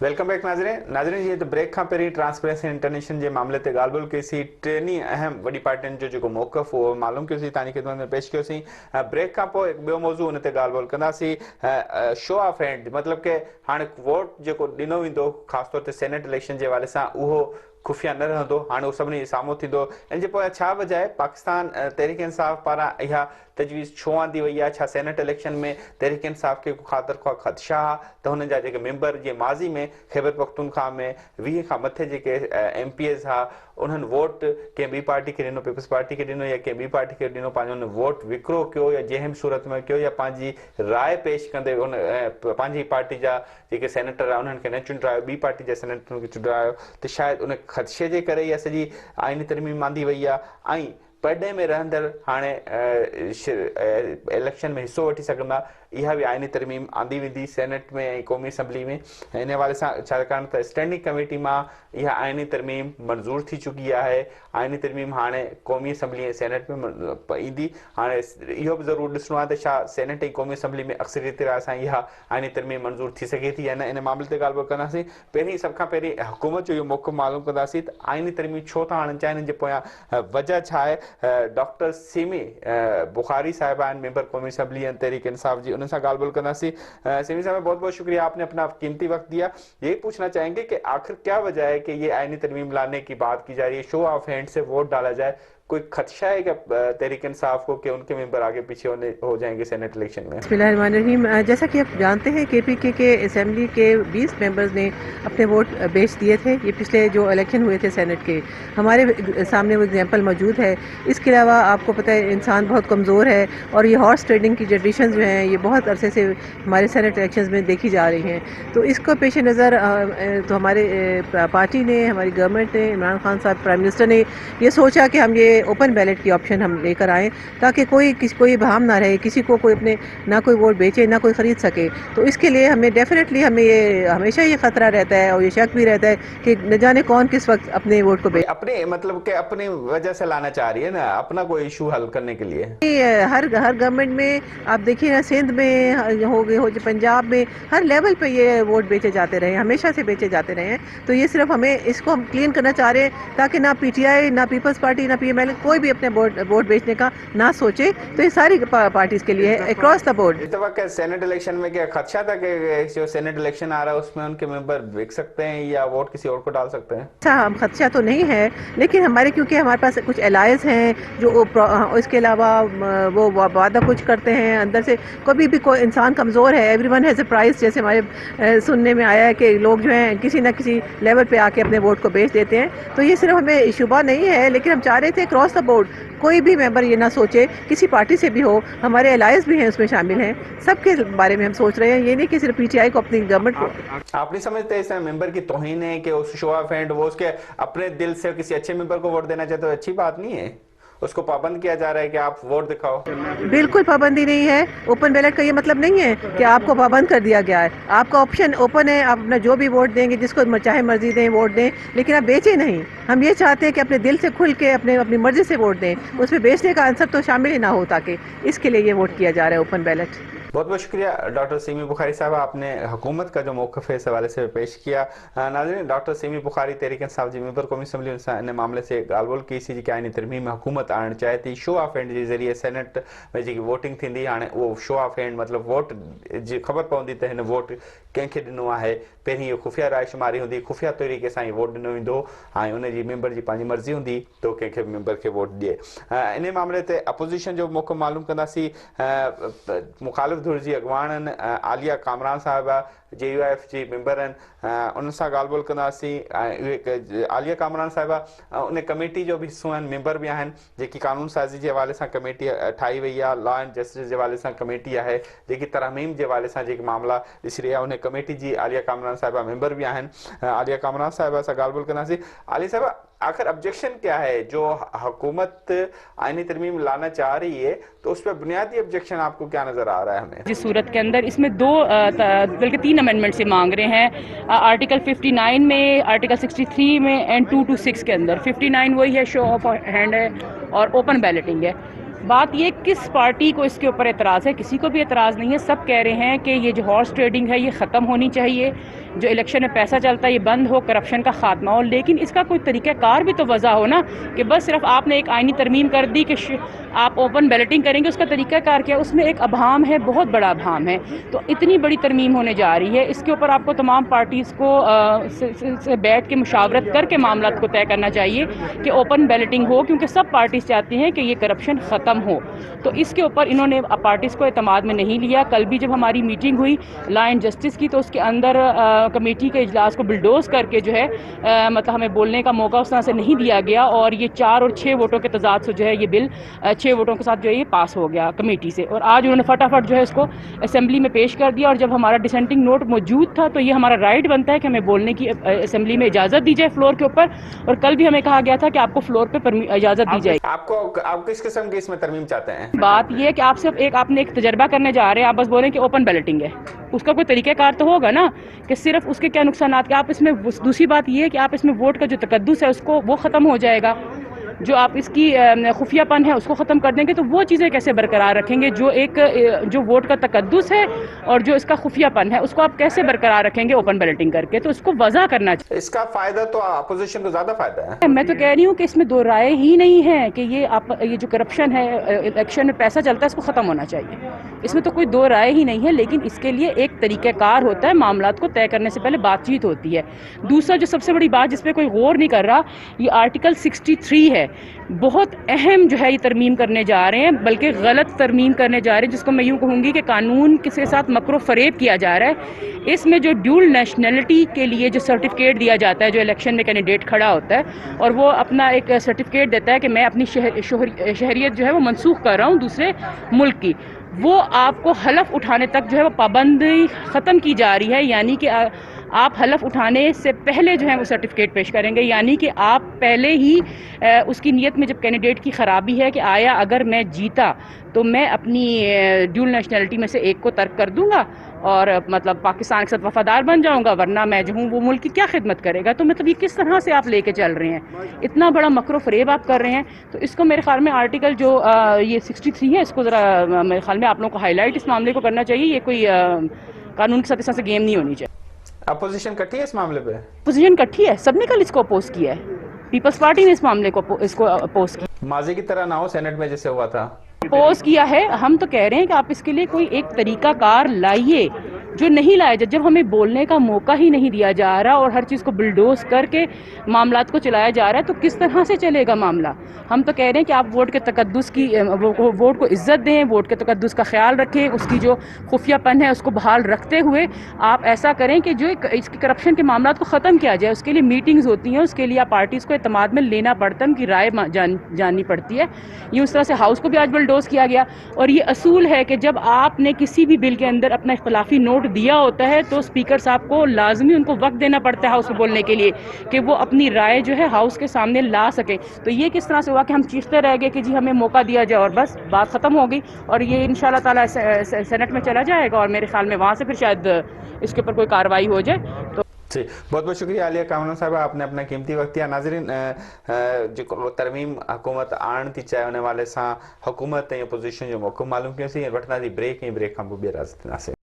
Welcome back नाज़रीन ये तो ब्रेक खां पहिरीं ट्रांसपेरेंसी इंटरनेशनल जे मामले ते ॻाल्हि ॿोल कईसीं। टिनी अहम वॾी पार्टियुनि जो जेको मौक़िफ़ उहो मालूम कयोसीं, तव्हांजी ख़िदमत में पेश कयोसीं। ब्रेक खां पोइ ॿियो मौज़ू हुन ते ॻाल्हि ॿोल कंदासीं। शो ऑफ हैंड मतिलबु कि हाणे वोट जेको ॾिनो वेंदो ख़ासि तौर ते सेनेट इलेक्शन जे हवाले सां उहो खुफ़िया न रहंदो, हाणे उहो सभिनी जे साम्हूं थींदो। इन जे पोयां छा वजह आहे? पाकिस्तान तहरीक इंसाफ़ पारां इहा तजवीज़ छो आंदी वई आहे? छा सेनेट इलेक्शन में तहरीक इंसाफ़ खे ख़ातिर ख़्वाह ख़दशा आहे त हुननि जा जेके मेंबर जीअं माज़ी में ख़ैबर पख्तूनख्वा में 20 खां मथे जेके MPs हुआ उन्हनि वोट कंहिं ॿी पार्टी खे ॾिनो, पीपल्स पार्टी खे ॾिनो या कंहिं ॿी पार्टी खे ॾिनो, पंहिंजो हुन वोट विकिरो कयो या जंहिं सूरत में कयो या पंहिंजी राय पेश कंदे उन पंहिंजी पार्टी जा जेके सेनेटर आहे उन्हनि खे न चूंडायो, ॿी पार्टी जे सेनेटरनि खे चूंडायो, त शायदि उन ख़दशे जे करे इहा सॼी आइनी तरमीम आंदी वई आहे। ऐं परॾे में रहंदड़ हाणे इलेक्शन में हिसो वठी सघंदा, इहा बि आइनी तरमीम आंदी वेंदी सेनेट में ऐं क़ौमी असम्बली में। इन हवाले सां छाकाणि त स्टैंडिंग कमेटी मां इहा आइनी तरमीम मंज़ूर थी चुकी आहे। आइनी तरमीम हाणे क़ौमी असम्बली ऐं सेनेट में ईंदी। हाणे इहो बि ज़रूरु ॾिसणो आहे त छा सेनेट ऐं क़ौमी असम्बली में अक्सरियत राय सां इहा आइनी तरमीम मंज़ूर थी सघे थी या न। इन मामले ते ॻाल्हि ॿोल कंदासीं। पहिरीं सभ खां पहिरीं हुकूमत जो इहो मौक़िफ़ मालूम कंदासीं त आइनी तरमीम छो था आणणु चाहिनि, इन जे पोयां वजह छा आहे। डॉक्टर सिमी बुखारी साहिबा आहिनि, मेंबर क़ौमी असम्बली ऐं तहरीक इंसाफ जी, उन सां ॻाल्हि ॿोल कंदासीं। सिमी साहब बहुत बहुत शुक्रिया, आपने अपना कीमती वक्त दिया। यही पूछना चाहेंगे कि आखिर क्या वजह है कि ये आइनी तरमीम लाने की बात की जा रही है, शो ऑफ हैंड से वोट डाला जाए? कोई खदशा है क्या तहरीक इंसाफ को कि उनके मेंबर आगे पीछे हो जाएंगे सेनेट इलेक्शन में? बिस्मिल्लाहिर्रहमानिर्रहीम। जैसा कि आप जानते हैं KPK के असेंबली के 20 मेंबर्स ने अपने वोट बेच दिए थे। ये पिछले जो इलेक्शन हुए थे सेनेट के, हमारे सामने वो एग्जांपल मौजूद है। इसके अलावा आपको पता है इंसान बहुत कमज़ोर है और ये हॉर्स ट्रेडिंग की ट्रेडिशंस जो हैं ये बहुत अरसे से हमारे सेनेट इलेक्शंस में देखी जा रही हैं। तो इसको पेश नज़र तो हमारे पार्टी ने, हमारी गवर्नमेंट ने, इमरान खान साहब प्राइम मिनिस्टर ने ये सोचा कि हम ये ओपन बैलेट की ऑप्शन हम लेकर आएँ ताकि कोई बहाम ना रहे, किसी को कोई अपने ना कोई वोट बेचे ना कोई ख़रीद सके। तो इसके लिए हमें डेफिनेटली हमें ये हमेशा ये ख़तरा रहता है और ये शक भी रहता है कि न जाने कौन किस वक्त अपने वोट को अपने मतलब कि अपनी वजह से लाना चाह रही है ना, अपना कोई इशू हल करने के लिए। हर गवर्नमेंट में आप देखिए ना, सिंध में हो गए, हो पंजाब में, हर लेवल पे ये वोट बेचे जाते रहे, हमेशा से बेचे जाते रहे हैं। तो ये सिर्फ हमें इसको हम क्लीन करना चाह रहे हैं ताकि ना PTI, ना पीपल्स पार्टी, ना PML कोई भी अपने वोट बेचने का ना सोचे। तो ये सारी पार्टीज के लिए अक्रॉस द बोर्ड। इस वक्त सेनेट इलेक्शन में क्या खदशा था कि जो सेनेट इलेक्शन आ रहा है उसमें उनके मेंबर बिक सकते हैं या वोट किसी और को डाल सकते हैं? अच्छा, हम खदशा तो नहीं है, लेकिन हमारे क्योंकि हमारे पास कुछ एलायंस हैं जो इसके अलावा वो वादा कुछ करते हैं अंदर से। कभी भी कोई इंसान कमज़ोर है, एवरीवन हैज़ अ प्राइस, जैसे हमारे सुनने में आया है कि लोग जो हैं किसी न किसी लेवल पे आके अपने वोट को बेच देते हैं। तो ये सिर्फ हमें शुबा नहीं है, लेकिन हम चाह रहे थे क्रॉस द बोर्ड कोई भी मेंबर ये ना सोचे, किसी पार्टी से भी हो, हमारे अलायंस भी हैं उसमें शामिल हैं, सबके बारे में हम सोच रहे हैं। ये नहीं कि सिर्फ PTI को, अपनी गवर्नमेंट को। आप नहीं समझते इस मेंबर की तौहीन है कि उस शो ऑफ हैंड वो उसके अपने दिल से किसी अच्छे मेंबर को वोट देना चाहते हो? अच्छी बात नहीं है, उसको पाबंद किया जा रहा है कि आप वोट दिखाओ। बिल्कुल पाबंदी नहीं है। ओपन बैलेट का ये मतलब नहीं है कि आपको पाबंद कर दिया गया है। आपका ऑप्शन ओपन है, आप अपना जो भी वोट देंगे, जिसको चाहे मर्जी दें वोट दें, लेकिन आप बेचें नहीं। हम ये चाहते हैं कि अपने दिल से खुल के अपनी मर्जी से वोट दें, उसमें बेचने का आंसर तो शामिल ही ना हो, ताकि इसके लिए ये वोट किया जा रहा है ओपन बैलेट। बहुत बहुत शुक्रिया डॉक्टर सिमी बुखारी साहब, आपने हुकूमत का जो मौक़िफ़ है इस हवाले से पेश किया। नाज़रीन, डॉक्टर सिमी बुखारी तहरीक इंसाफ जी मेंबर क़ौमी असम्बली इन मामले से ॻाल्हि ॿोल कई सी कि आइनी तरमीम हुकूमत आणणु चाहे थी। शो ऑफ हैंड जे ज़रिए सेनेट में जी वोटिंग थींदी, हाणे उहो शो ऑफ हैंड मतिलबु वोट जी ख़बर पवंदी त हिन वोट कंहिंखे ॾिनो आहे। पहिरीं इहो खुफ़िया राय शुमारी हूंदी, खुफ़िया तरीक़े सां ई वोट ॾिनो वेंदो ऐं उनजी मेंबर जी पंहिंजी मर्ज़ी हूंदी तो कंहिंखे बि मेंबर खे वोट ॾिए। इन मामले ते अपोज़िशन जो मौक़िफ़ मालूम कंदासीं। मुख़ालिफ़ धुर जी अॻवान आलिया कामरान साहिबा JUIF जी मेंबर आहिनि, उन सां ॻाल्हि ॿोल कंदासीं। आलिया कामरान साहिबा उन कमेटी जो बि हिसो आहिनि, मेंबर बि आहिनि जेकी कानून साज़ी जे हवाले सां कमेटी ठाही वई आहे। लॉ एंड जस्टिस जे हवाले सां कमेटी आहे जेकी तरमीम जे हवाले सां जेके मामला ॾिसी रही आहे, उन कमेटी जी आलिया कामरान साहिबा मेंबर भी आहिनि। आलिया कामरान साहिबा सां ॻाल्हि ॿोल कंदासीं। आलिया साहिबा, आखिर ऑब्जेक्शन क्या है जो हुकूमत आइनी तरमीम लाना चाह रही है, तो उस पर बुनियादी ऑब्जेक्शन आपको क्या नजर आ रहा है? हमें जिस सूरत के अंदर इसमें बल्कि 3 अमेंडमेंट से मांग रहे हैं। आर्टिकल 59 में, आर्टिकल 63 में एंड 226 के अंदर। 59 वही है, शो ऑफ हैंड है, और ओपन बैलेटिंग है। बात ये किस पार्टी को इसके ऊपर एतराज़ है? किसी को भी एतराज़ नहीं है। सब कह रहे हैं कि ये जो हॉर्स ट्रेडिंग है ये ख़त्म होनी चाहिए। جو الیکشن میں پیسہ چلتا ہے یہ بند ہو, کرپشن کا خاتمہ ہو. لیکن اس کا کوئی طریقہ کار بھی تو وضع ہو نا, کہ بس صرف آپ نے ایک آئینی ترمیم کر دی کہ آپ اوپن بیلٹنگ کریں گے, اس کا طریقہ کار کیا؟ اس میں ایک ابہام ہے, بہت بڑا ابہام ہے. تو اتنی بڑی ترمیم ہونے جا رہی ہے, اس کے اوپر آپ کو تمام پارٹیز کو سے بیٹھ کے مشاورت کر کے معاملات کو طے کرنا چاہیے کہ اوپن بیلٹنگ ہو, کیونکہ سب پارٹیز چاہتی ہیں کہ یہ کرپشن ختم ہو. تو اس کے اوپر انہوں نے پارٹیز کو اعتماد میں نہیں لیا. کل بھی جب ہماری میٹنگ ہوئی لا اینڈ جسٹس کی, تو اس کے اندر کمیٹی کے اجلاس کو بلڈوز کر کے جو ہے مطلب ہمیں بولنے کا موقع اس طرح سے نہیں دیا گیا, اور یہ 4 اور 6 ووٹوں کے تضاد سے جو ہے یہ بل 6 ووٹوں کے ساتھ جو ہے یہ پاس ہو گیا کمیٹی سے. اور آج انہوں نے فٹافٹ جو ہے اس کو اسمبلی میں پیش کر دیا, اور جب ہمارا ڈسینٹنگ نوٹ موجود تھا تو یہ ہمارا رائٹ بنتا ہے کہ ہمیں بولنے کی اسمبلی میں اجازت دی جائے فلور کے اوپر, اور کل بھی ہمیں کہا گیا تھا کہ آپ کو فلور پہ اجازت دی جائے. آپ کس قسم کی اس میں ترمیم چاہتے ہیں؟ بات یہ ہے کہ آپ صرف آپ نے ایک تجربہ کرنے جا رہے ہیں, آپ بس بولیں کہ اوپن بیلٹنگ ہے, اس کا کوئی طریقہ کار تو ہوگا نا کہ صرف اس کے کیا نقصانات. کہ آپ اس میں دوسری بات یہ ہے کہ آپ اس میں ووٹ کا جو تقدس ہے اس کو وہ ختم ہو جائے گا, جو آپ اس کی خفیہ پن ہے اس کو ختم کر دیں گے, تو وہ چیزیں کیسے برقرار رکھیں گے؟ جو ووٹ کا تقدس ہے اور جو اس کا خفیہ پن ہے اس کو آپ کیسے برقرار رکھیں گے اوپن بیلٹنگ کر کے؟ تو اس کو وضع کرنا چاہیے. اس کا فائدہ تو اپوزیشن کو زیادہ فائدہ ہے. میں تو کہہ رہی ہوں کہ اس میں دو رائے ہی نہیں ہے کہ یہ جو کرپشن ہے, الیکشن میں پیسہ چلتا ہے, اس کو ختم ہونا چاہیے. اس میں تو کوئی دو رائے ہی نہیں ہے, لیکن اس کے لیے ایک طریقہ کار ہوتا ہے, معاملات کو طے کرنے سے پہلے بات چیت ہوتی ہے. دوسرا جو سب سے بڑی بات جس پہ کوئی غور نہیں کر رہا, یہ آرٹیکل 63 ہے. بہت اہم جو ہے یہ ترمیم کرنے جا رہے ہیں, بلکہ غلط ترمیم کرنے جا رہے ہیں, جس کو میں یوں کہوں گی کہ قانون کے ساتھ مکر و فریب کیا جا رہا ہے. اس میں جو ڈیول نیشنلٹی کے لیے جو سرٹیفکیٹ دیا جاتا ہے, جو الیکشن میں کینڈیڈیٹ کھڑا ہوتا ہے اور وہ اپنا ایک سرٹیفکیٹ دیتا ہے کہ میں اپنی شہریت جو ہے وہ منسوخ کر رہا ہوں دوسرے ملک کی, وہ آپ کو حلف اٹھانے تک جو ہے وہ پابندی ختم کی جا رہی ہے. یعنی کہ آپ حلف اٹھانے سے پہلے جو ہے وہ سرٹیفکیٹ پیش کریں گے, یعنی کہ آپ پہلے ہی اس کی نیت میں جب کینڈیڈیٹ کی خرابی ہے کہ آیا اگر میں جیتا تو میں اپنی ڈیول نیشنلٹی میں سے ایک کو ترک کر دوں گا اور مطلب پاکستان کے ساتھ وفادار بن جاؤں گا, ورنہ میں جو ہوں وہ ملک کی کیا خدمت کرے گا. تو مطلب یہ کس طرح سے آپ لے کے چل رہے ہیں, اتنا بڑا مکر و فریب آپ کر رہے ہیں. تو اس کو میرے خیال میں آرٹیکل جو یہ 63 ہے, اس کو ذرا میرے خیال میں آپ لوگوں کو ہائی لائٹ اس معاملے کو کرنا چاہیے. یہ کوئی قانون کے ساتھ اس طرح سے گیم نہیں ہونی چاہیے. اپوزیشن کٹھی ہے اس معاملے پہ؟ اپوزیشن کٹھی ہے, سب نے کل اس کو اپوز کیا ہے. پیپلز پارٹی نے اس معاملے کو اپوز کیا. ماضی کی طرح نہ ہو سینٹ میں جیسے ہوا تھا, اپوز کیا ہے. ہم تو کہہ رہے ہیں کہ آپ اس کے لیے کوئی ایک طریقہ کار لائیے, جو نہیں لایا جائے. جب ہمیں بولنے کا موقع ہی نہیں دیا جا رہا اور ہر چیز کو بلڈوز کر کے معاملات کو چلایا جا رہا ہے, تو کس طرح سے چلے گا معاملہ؟ ہم تو کہہ رہے ہیں کہ آپ ووٹ کے تقدس کی ووٹ کو عزت دیں, ووٹ کے تقدس کا خیال رکھیں, اس کی جو خفیہ پن ہے اس کو بحال رکھتے ہوئے آپ ایسا کریں کہ جو اس کی کرپشن کے معاملات کو ختم کیا جائے. اس کے لیے میٹنگز ہوتی ہیں, اس کے لیے آپ پارٹیز کو اعتماد میں لینا پڑتا ہے, ان کی رائے جاننی پڑتی ہے. یہ اس طرح سے ہاؤس کو بھی آج بلڈوز کیا گیا. اور یہ اصول ہے کہ جب آپ نے کسی بھی بل کے اندر اپنا اختلافی نوٹ دیا ہوتا ہے تو اسپیکر صاحب کو لازمی ان کو وقت دینا پڑتا ہے ہاؤس میں بولنے کے لیے, کہ وہ اپنی رائے جو ہے ہاؤس کے سامنے لا سکیں. تو یہ کس طرح سے ہوا کہ ہم چیختے رہ گئے کہ جی ہمیں موقع دیا جائے, اور بس بات ختم ہو گئی. اور یہ انشاءاللہ تعالی سینٹ میں چلا جائے گا, اور میرے خیال میں وہاں سے پھر شاید اس کے اوپر کوئی کارروائی ہو جائے. تو جی بہت بہت شکریہ عالیہ کامران صاحبہ, آپ نے اپنا قیمتی وقت دیا. ناظرین, جو ترمیم حکومت آن تھی چاہے ہونے والے سا حکومت اپوزیشن جو موقع معلوم کیوں سی وٹنا دی بریک ہم بھی راست نہ سے